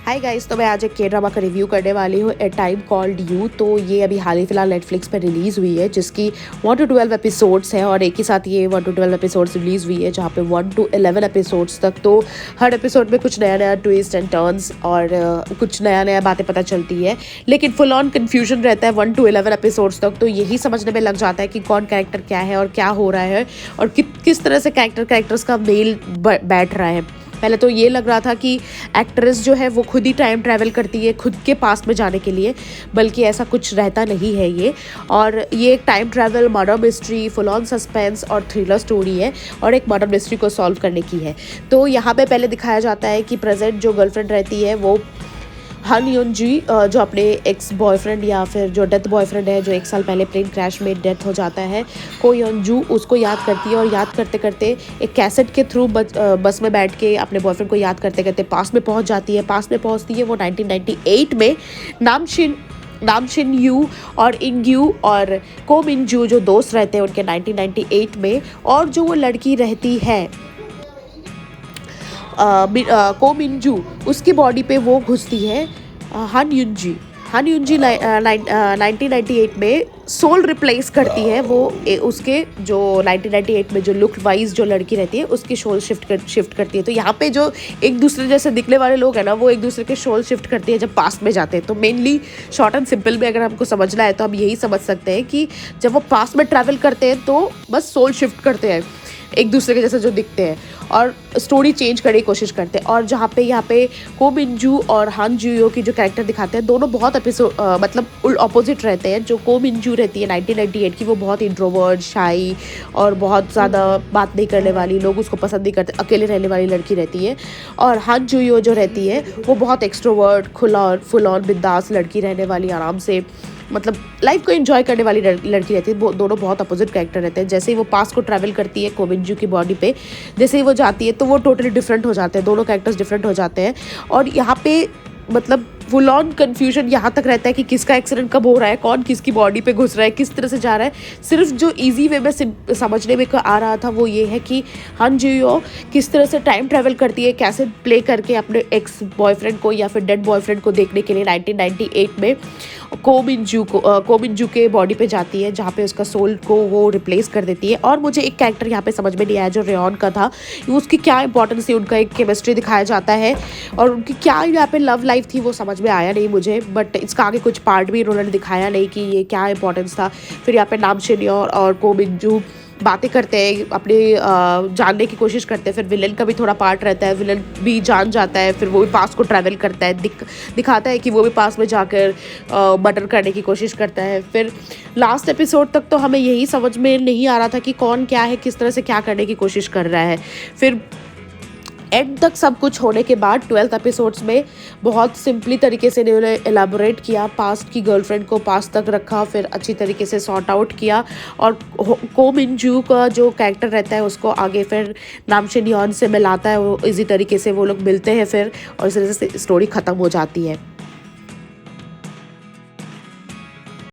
Hi guys, तो मैं आज एक के ड्रामा का रिव्यू करने वाली हूँ, ए टाइम कॉल्ड यू। तो ये अभी हाल ही फिलहाल नेटफ्लिक्स पर रिलीज़ हुई है, जिसकी 1 to 12 एपिसोड्स हैं और एक ही साथ ये 1 to 12 एपिसोड्स रिलीज़ हुई है, जहाँ पे 1 to 11 एपिसोड्स तक तो हर एपिसोड में कुछ नया नया ट्विस्ट एंड टर्न्स और कुछ नया नया बातें पता चलती है। लेकिन फुल ऑन कन्फ्यूजन रहता है 1 to 11 एपिसोड्स तक, तो यही समझने में लग जाता है कि कौन कैरेक्टर क्या है और क्या हो रहा है और किस तरह से कैरेक्टर्स का मेल बैठ रहा है। पहले तो ये लग रहा था कि एक्ट्रेस जो है वो खुद ही टाइम ट्रैवल करती है खुद के पास्ट में जाने के लिए, बल्कि ऐसा कुछ रहता नहीं है ये। और ये एक time travel murder mystery, full on suspense और थ्रिलर स्टोरी है और एक मर्डर मिस्ट्री को सॉल्व करने की है। तो यहाँ पे पहले दिखाया जाता है कि प्रेजेंट जो गर्लफ्रेंड रहती है वो हन यून जी, जो अपने एक्स बॉयफ्रेंड या फिर जो डेथ बॉयफ्रेंड है, जो 1 साल पहले प्लेन क्रैश में डेथ हो जाता है, को यंजू उसको याद करती है और याद करते करते एक कैसेट के थ्रू बस में बैठ के अपने बॉयफ्रेंड को याद करते करते पास में पहुंच जाती है। पास में पहुंचती है वो 1998 में। नामशिन यू और इंग्यू और को मिनजू जो दोस्त रहते हैं उनके 1998 में, और जो वो लड़की रहती है को मिनजू, उसकी बॉडी पे वो घुसती है हन युनजी 1998 में सोल रिप्लेस करती है वो उसके जो 1998 में जो लुक वाइज जो लड़की रहती है उसकी सोल शिफ्ट करती है। तो यहाँ पे जो एक दूसरे जैसे दिखने वाले लोग हैं ना, वो एक दूसरे के सोल शिफ्ट करती है जब पास्ट में जाते हैं। तो मेनली शॉर्ट एंड सिंपल में अगर हमको समझना है तो हम यही समझ सकते हैं कि जब वो पास्ट में ट्रैवल करते हैं तो बस सोल शिफ्ट करते हैं एक दूसरे के जैसे जो दिखते हैं और स्टोरी चेंज करने की कोशिश करते हैं। और जहाँ पे यहाँ पे को मिनजू और हान जुयो की जो कैरेक्टर दिखाते हैं, दोनों बहुत मतलब अपोजिट रहते हैं। जो को मिनजू रहती है 1998 की, वो बहुत इंट्रोवर्ट, शाई और बहुत ज़्यादा बात नहीं करने वाली, लोग उसको पसंद नहीं करते, अकेले रहने वाली लड़की रहती है। और हान जुयो जो रहती है वो बहुत एक्सट्रोवर्ट, फुल ऑन बिंदास लड़की रहने वाली, आराम से मतलब लाइफ को एंजॉय करने वाली लड़की रहती है। दोनों बहुत अपोजिट कैरेक्टर रहते हैं। जैसे ही वो पास्ट को ट्रैवल करती है कोमिंजू की बॉडी पे, जैसे ही वो जाती है तो वो टोटली डिफरेंट हो जाते हैं, दोनों कैरेक्टर्स डिफरेंट हो जाते हैं। और यहाँ पे मतलब फुल ऑन कन्फ्यूजन यहाँ तक रहता है कि किसका एक्सीडेंट कब हो रहा है, कौन किसकी बॉडी पे घुस रहा है, किस तरह से जा रहा है। सिर्फ जो इजी वे में समझने में आ रहा था वो ये है कि हन जियो किस तरह से टाइम ट्रैवल करती है, कैसे प्ले करके अपने एक्स बॉयफ्रेंड को या फिर डेड बॉयफ्रेंड को देखने के लिए 1998 में को मिनजू के बॉडी पे जाती है, जहाँ पे उसका सोल को वो रिप्लेस कर देती है। और मुझे एक कैरेक्टर यहाँ पे समझ में नहीं आया जो रेयन का था, उसकी क्या इंपॉर्टेंस थी, उनका एक केमिस्ट्री दिखाया जाता है और उनकी क्या यहाँ पे लव लाइफ थी वो समझ में आया नहीं मुझे। बट इसका आगे कुछ पार्ट भी उन्होंने दिखाया नहीं कि ये क्या इंपॉर्टेंस था। फिर यहाँ पे नामशिन और को मिनजू बातें करते हैं, अपने जानने की कोशिश करते हैं। फिर विलन का भी थोड़ा पार्ट रहता है, विलन भी जान जाता है, फिर वो भी पास को ट्रैवल करता है, दिखाता है कि वो भी पास में जाकर मर्डर करने की कोशिश करता है। फिर लास्ट एपिसोड तक तो हमें यही समझ में नहीं आ रहा था कि कौन क्या है, किस तरह से क्या करने की कोशिश कर रहा है। फिर एंड तक सब कुछ होने के बाद 12th एपिसोड्स में बहुत सिंपली तरीके से इन्होंने एलाबोरेट किया, पास्ट की गर्लफ्रेंड को पास्ट तक रखा, फिर अच्छी तरीके से सॉर्ट आउट किया। और को मिनजू का जो कैरेक्टर रहता है उसको आगे फिर नामशिन यॉन से मिलाता है, वो इसी तरीके से वो लोग मिलते हैं फिर, और इस तरह से स्टोरी ख़त्म हो जाती है।